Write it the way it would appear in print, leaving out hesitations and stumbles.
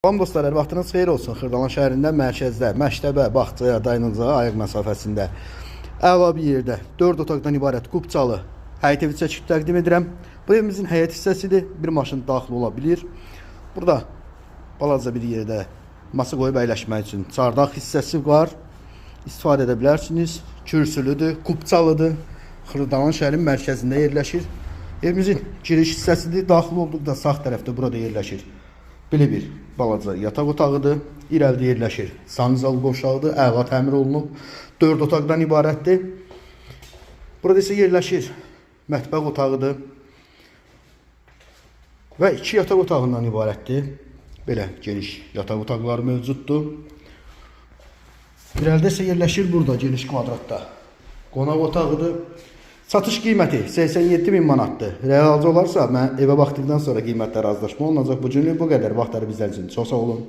Salam dostlar, hər vaxtınız xeyir olsun. Xırdalan şəhərində mərkəzdə, məktəbə, bağçaya, dayanıcağa ayaq məsafəsində əla bir yerdə 4 otaqdan ibarət qubçalı həyət evi çəkib təqdim edirəm. Bu evimizin həyət hissəsidir. Bir maşın daxil ola bilir. Burada balaca bir yerdə masa qoyub əyləşmək üçün çardaq hissəsi var. İstifadə edə bilərsiniz. Kürsülüdür, qubçalıdır. Xırdalan şəhərin mərkəzində yerləşir. Evimizin giriş hissəsidir. Daxil olduqda sağ tərəfdə burada yerləşir. Belə bir balaca yataq otağıdır. İrəlidə yerləşir. Sanuzal qovşağıdır. Əla təmir olunub. 4 otaqdan ibarətdir. Burada isə yerləşir mətbəx otağıdır. Və 2 yataq otağından ibarətdir. Belə geniş yataq otaqları mövcuddur. İrəlidə isə yerləşir burada geniş kvadratda qonaq otağıdır. Satış qiyməti 87.000 manatdır. Realcı olarsa, mən evə baxdıqdan sonra qiymətlər razılaşma olunacaq. Bu günlük bu qədər. Vaxtları bizlər üçün çox sağ olun.